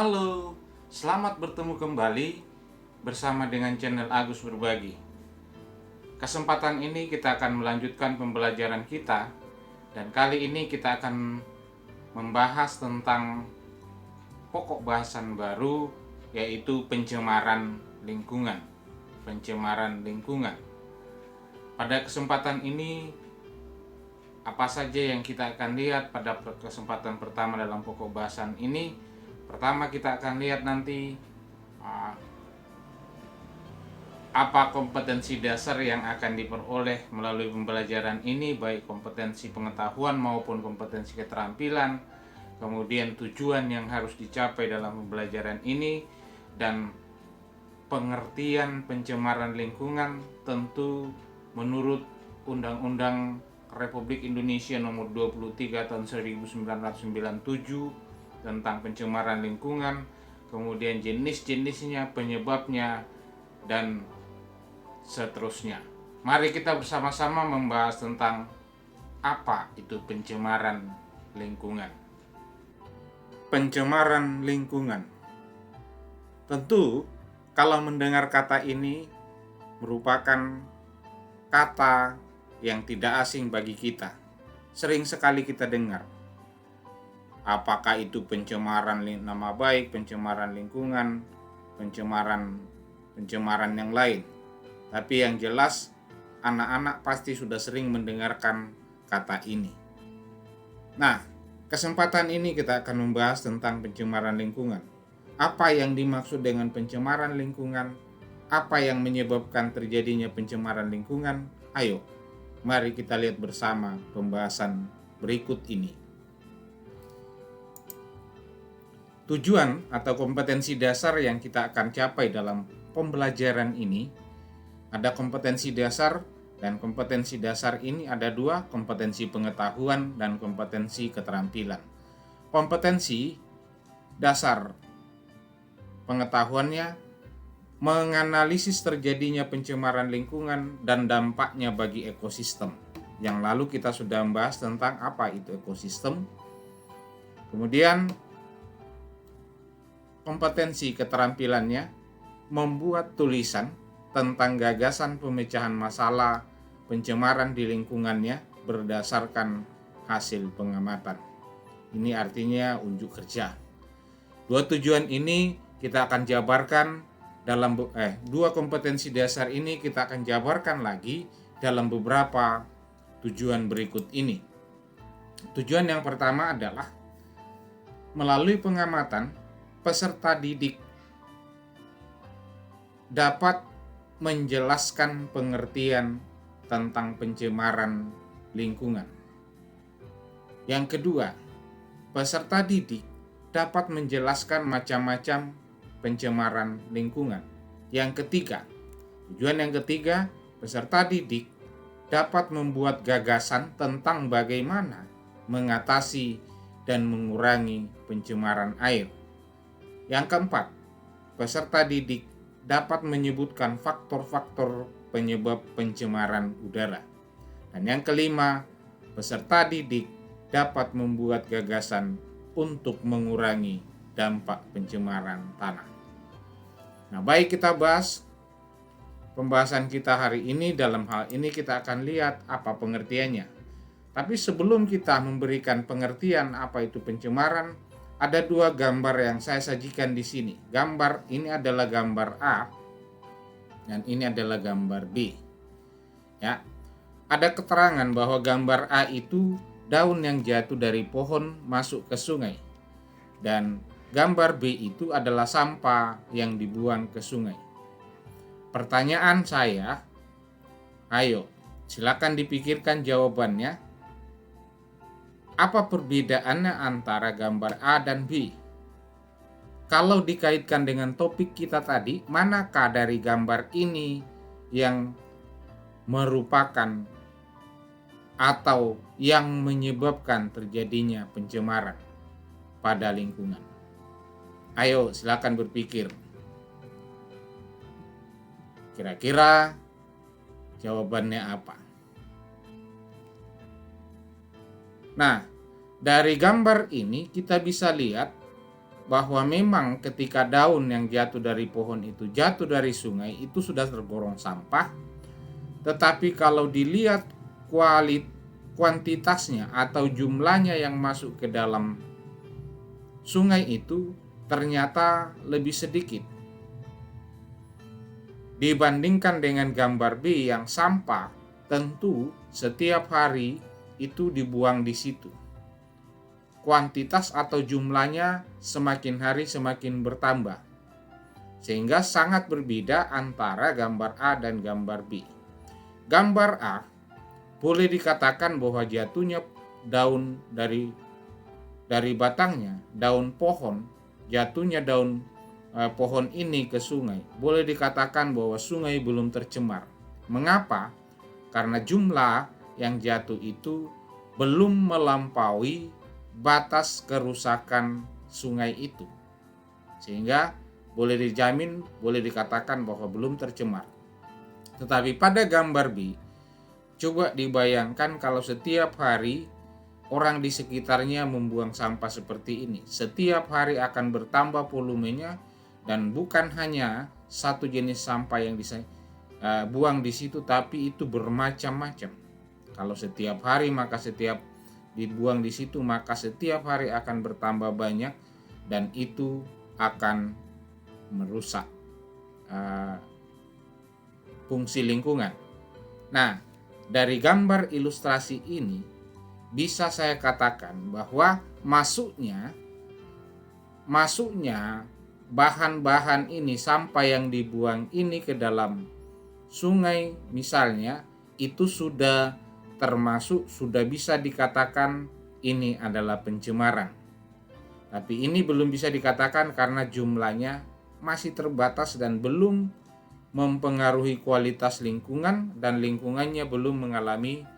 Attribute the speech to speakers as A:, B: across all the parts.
A: Halo, selamat bertemu kembali bersama dengan channel Agus Berbagi. Kesempatan ini kita akan melanjutkan pembelajaran kita, dan kali ini kita akan membahas tentang pokok bahasan baru, yaitu pencemaran lingkungan. Pencemaran lingkungan. Pada kesempatan ini, apa saja yang kita akan lihat pada kesempatan pertama dalam pokok bahasan ini? Pertama, kita akan lihat nanti apa kompetensi dasar yang akan diperoleh melalui pembelajaran ini, baik kompetensi pengetahuan maupun kompetensi keterampilan, kemudian tujuan yang harus dicapai dalam pembelajaran ini, dan pengertian pencemaran lingkungan tentu menurut Undang-Undang Republik Indonesia Nomor 23 Tahun 1997 tentang pencemaran lingkungan, kemudian jenis-jenisnya, penyebabnya, dan seterusnya. Mari kita bersama-sama membahas tentang apa itu pencemaran lingkungan. Pencemaran lingkungan. Tentu kalau mendengar kata ini merupakan kata yang tidak asing bagi kita. Sering sekali kita dengar. Apakah itu pencemaran nama baik, pencemaran lingkungan, pencemaran yang lain. Tapi yang jelas anak-anak pasti sudah sering mendengarkan kata ini. Nah, kesempatan ini kita akan membahas tentang pencemaran lingkungan. Apa yang dimaksud dengan pencemaran lingkungan? Apa yang menyebabkan terjadinya pencemaran lingkungan? Ayo, mari kita lihat bersama pembahasan berikut ini. Tujuan atau kompetensi dasar yang kita akan capai dalam pembelajaran ini, ada kompetensi dasar, dan kompetensi dasar ini ada dua, kompetensi pengetahuan dan kompetensi keterampilan. Kompetensi dasar pengetahuannya menganalisis terjadinya pencemaran lingkungan dan dampaknya bagi ekosistem. Yang lalu kita sudah membahas tentang apa itu ekosistem. Kemudian kompetensi keterampilannya membuat tulisan tentang gagasan pemecahan masalah pencemaran di lingkungannya berdasarkan hasil pengamatan. Ini artinya unjuk kerja. Dua tujuan ini kita akan jabarkan dalam dua kompetensi dasar ini kita akan jabarkan lagi dalam beberapa tujuan berikut ini. Tujuan yang pertama adalah melalui pengamatan peserta didik dapat menjelaskan pengertian tentang pencemaran lingkungan. Yang kedua, peserta didik dapat menjelaskan macam-macam pencemaran lingkungan. Yang ketiga, tujuan yang ketiga, peserta didik dapat membuat gagasan tentang bagaimana mengatasi dan mengurangi pencemaran air. Yang keempat, peserta didik dapat menyebutkan faktor-faktor penyebab pencemaran udara. Dan yang kelima, peserta didik dapat membuat gagasan untuk mengurangi dampak pencemaran tanah. Nah, baik, kita bahas pembahasan kita hari ini. Dalam hal ini kita akan lihat apa pengertiannya. Tapi sebelum kita memberikan pengertian apa itu pencemaran, ada dua gambar yang saya sajikan di sini. Gambar ini adalah gambar A dan ini adalah gambar B. Ya. Ada keterangan bahwa gambar A itu daun yang jatuh dari pohon masuk ke sungai. Dan gambar B itu adalah sampah yang dibuang ke sungai. Pertanyaan saya, ayo silakan dipikirkan jawabannya. Apa perbedaannya antara gambar A dan B? Kalau dikaitkan dengan topik kita tadi, manakah dari gambar ini yang merupakan atau yang menyebabkan terjadinya pencemaran pada lingkungan? Ayo silakan berpikir. Kira-kira jawabannya apa? Nah, dari gambar ini kita bisa lihat bahwa memang ketika daun yang jatuh dari pohon itu jatuh dari sungai itu sudah tergolong sampah, tetapi kalau dilihat kuantitasnya atau jumlahnya yang masuk ke dalam sungai itu ternyata lebih sedikit dibandingkan dengan gambar B yang sampah tentu setiap hari itu dibuang di situ. Kuantitas atau jumlahnya semakin hari semakin bertambah, sehingga sangat berbeda antara gambar A dan gambar B. Gambar A boleh dikatakan bahwa jatuhnya daun dari batangnya, daun pohon, jatuhnya daun pohon ini ke sungai, boleh dikatakan bahwa sungai belum tercemar. Mengapa? Karena jumlah yang jatuh itu belum melampaui batas kerusakan sungai itu, sehingga boleh dijamin, boleh dikatakan bahwa belum tercemar. Tetapi pada gambar B, coba dibayangkan kalau setiap hari orang di sekitarnya membuang sampah seperti ini. Setiap hari akan bertambah volumenya, dan bukan hanya satu jenis sampah yang dibuang di situ, tapi itu bermacam-macam. Kalau setiap hari maka setiap dibuang di situ, maka setiap hari akan bertambah banyak, dan itu akan merusak fungsi lingkungan. Nah, dari gambar ilustrasi ini bisa saya katakan bahwa masuknya bahan-bahan ini, sampah yang dibuang ini ke dalam sungai misalnya, itu sudah termasuk, sudah bisa dikatakan ini adalah pencemaran. Tapi ini belum bisa dikatakan karena jumlahnya masih terbatas dan belum mempengaruhi kualitas lingkungan, dan lingkungannya belum mengalami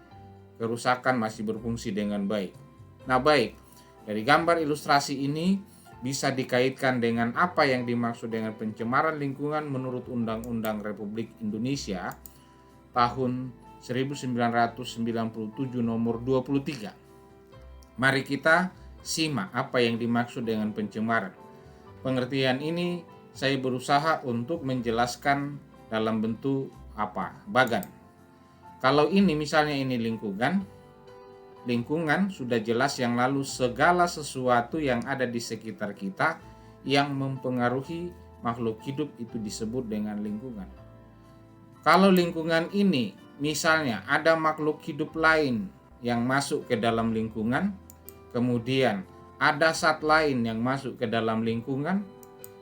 A: kerusakan, masih berfungsi dengan baik. Nah, baik, dari gambar ilustrasi ini bisa dikaitkan dengan apa yang dimaksud dengan pencemaran lingkungan menurut Undang-Undang Republik Indonesia tahun 1997 nomor 23. Mari kita simak apa yang dimaksud dengan pencemaran. Pengertian ini saya berusaha untuk menjelaskan dalam bentuk bagan. Kalau ini misalnya ini lingkungan sudah jelas yang lalu segala sesuatu yang ada di sekitar kita yang mempengaruhi makhluk hidup itu disebut dengan lingkungan. Kalau lingkungan ini misalnya ada makhluk hidup lain yang masuk ke dalam lingkungan, kemudian ada zat lain yang masuk ke dalam lingkungan,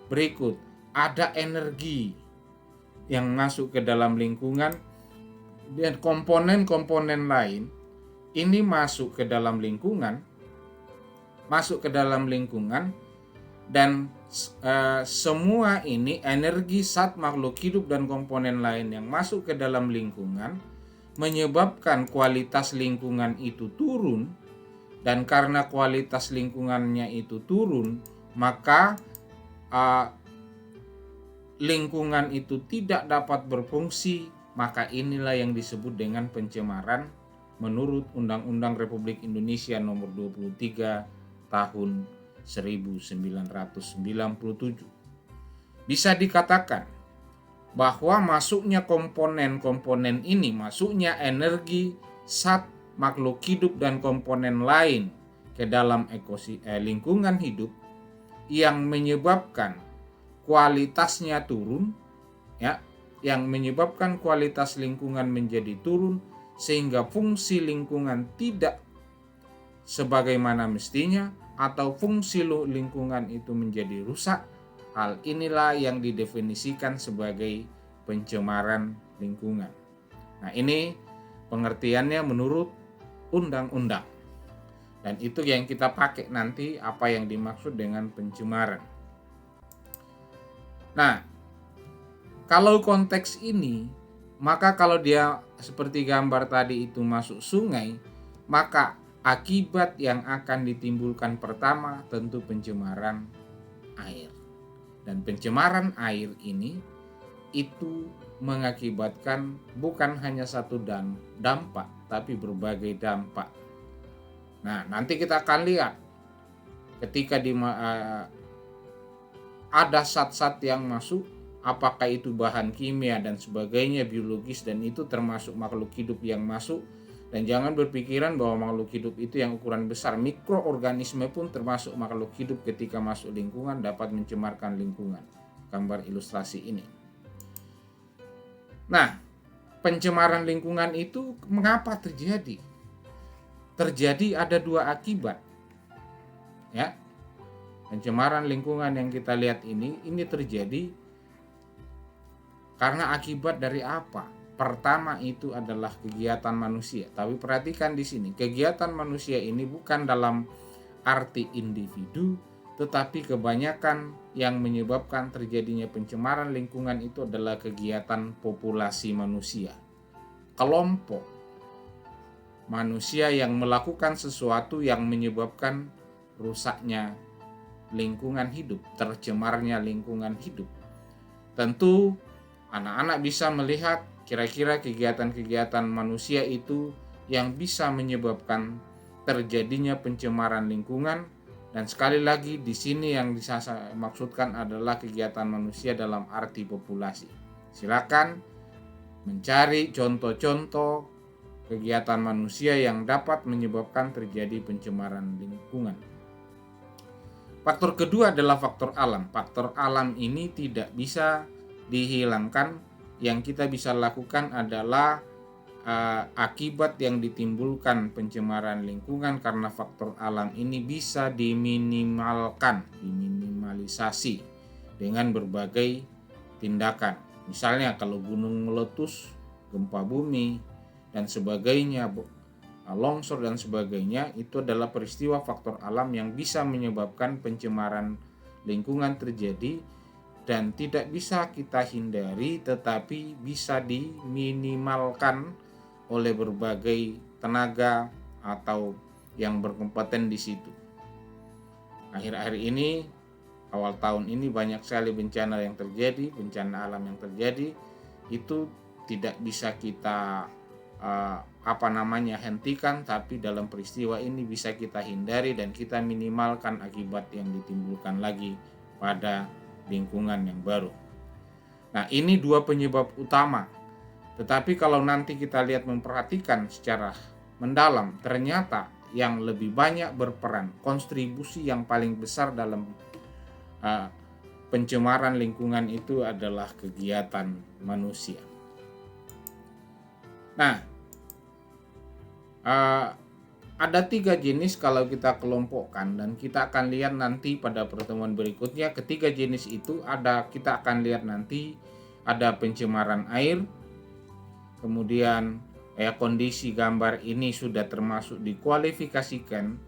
A: berikut ada energi yang masuk ke dalam lingkungan, dan komponen-komponen lain ini masuk ke dalam lingkungan, dan semua ini energi zat makhluk hidup dan komponen lain yang masuk ke dalam lingkungan menyebabkan kualitas lingkungan itu turun, dan karena kualitas lingkungannya itu turun, maka lingkungan itu tidak dapat berfungsi, maka inilah yang disebut dengan pencemaran menurut Undang-Undang Republik Indonesia nomor 23 tahun 1997. Bisa dikatakan bahwa masuknya komponen-komponen ini, masuknya energi, zat, makhluk hidup dan komponen lain ke dalam lingkungan hidup yang menyebabkan kualitasnya turun, yang menyebabkan kualitas lingkungan menjadi turun, sehingga fungsi lingkungan tidak sebagaimana mestinya, atau fungsi lingkungan itu menjadi rusak. Hal inilah yang didefinisikan sebagai pencemaran lingkungan. Nah, ini pengertiannya menurut undang-undang, dan itu yang kita pakai nanti apa yang dimaksud dengan pencemaran. Nah, kalau konteks ini, maka kalau dia seperti gambar tadi itu masuk sungai, maka akibat yang akan ditimbulkan pertama tentu pencemaran air. Dan pencemaran air ini itu mengakibatkan bukan hanya satu dampak, tapi berbagai dampak. Nah, nanti kita akan lihat ketika ada zat-zat yang masuk, apakah itu bahan kimia dan sebagainya, biologis, dan itu termasuk makhluk hidup yang masuk. Dan jangan berpikiran bahwa makhluk hidup itu yang ukuran besar. Mikroorganisme pun termasuk makhluk hidup, ketika masuk lingkungan dapat mencemarkan lingkungan. Gambar ilustrasi ini. Nah, pencemaran lingkungan itu mengapa terjadi? Terjadi ada dua akibat. Ya. Pencemaran lingkungan yang kita lihat ini terjadi karena akibat dari apa? Pertama itu adalah kegiatan manusia. Tapi perhatikan di sini, kegiatan manusia ini bukan dalam arti individu, tetapi kebanyakan yang menyebabkan terjadinya pencemaran lingkungan itu adalah kegiatan populasi manusia. Kelompok manusia yang melakukan sesuatu yang menyebabkan rusaknya lingkungan hidup, tercemarnya lingkungan hidup. Tentu anak-anak bisa melihat kira-kira kegiatan-kegiatan manusia itu yang bisa menyebabkan terjadinya pencemaran lingkungan. Dan sekali lagi di sini yang dimaksudkan adalah kegiatan manusia dalam arti populasi. Silakan mencari contoh-contoh kegiatan manusia yang dapat menyebabkan terjadi pencemaran lingkungan. Faktor kedua adalah faktor alam. Faktor alam ini tidak bisa dihilangkan. Yang kita bisa lakukan adalah akibat yang ditimbulkan pencemaran lingkungan karena faktor alam ini bisa diminimalisasi dengan berbagai tindakan. Misalnya kalau gunung meletus, gempa bumi, dan sebagainya, longsor dan sebagainya, itu adalah peristiwa faktor alam yang bisa menyebabkan pencemaran lingkungan terjadi dan tidak bisa kita hindari, tetapi bisa diminimalkan oleh berbagai tenaga atau yang berkompeten di situ. Akhir-akhir ini, awal tahun ini banyak sekali bencana yang terjadi, bencana alam yang terjadi, itu tidak bisa kita hentikan, tapi dalam peristiwa ini bisa kita hindari dan kita minimalkan akibat yang ditimbulkan lagi pada lingkungan yang baru. Nah, ini dua penyebab utama. Tetapi kalau nanti kita lihat memperhatikan secara mendalam, ternyata yang lebih banyak berperan, kontribusi yang paling besar dalam pencemaran lingkungan itu adalah kegiatan manusia. Nah, ada 3 jenis kalau kita kelompokkan, dan kita akan lihat nanti pada pertemuan berikutnya. Ketiga jenis itu kita akan lihat nanti ada pencemaran air, kemudian kondisi gambar ini sudah termasuk dikualifikasikan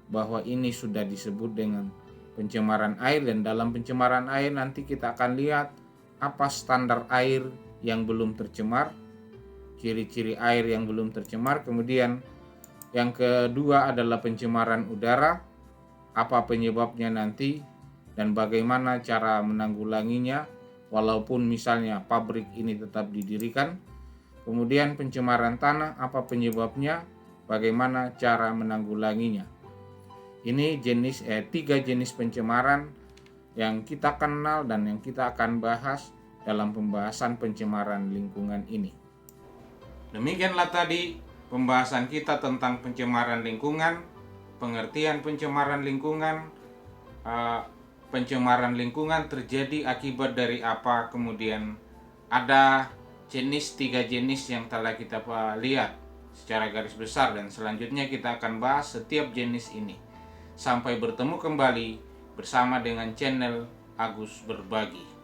A: bahwa ini sudah disebut dengan pencemaran air. Dan dalam pencemaran air nanti kita akan lihat apa standar air yang belum tercemar, ciri-ciri air yang belum tercemar. Kemudian yang kedua adalah pencemaran udara, apa penyebabnya nanti dan bagaimana cara menanggulanginya walaupun misalnya pabrik ini tetap didirikan. Kemudian pencemaran tanah, apa penyebabnya, bagaimana cara menanggulanginya. Ini 3 jenis pencemaran yang kita kenal dan yang kita akan bahas dalam pembahasan pencemaran lingkungan ini. Demikianlah tadi pembahasan kita tentang pencemaran lingkungan, pengertian pencemaran lingkungan. Pencemaran lingkungan terjadi akibat dari apa, kemudian ada 3 jenis yang telah kita lihat secara garis besar, dan selanjutnya kita akan bahas setiap jenis ini. Sampai bertemu kembali bersama dengan channel Agus Berbagi.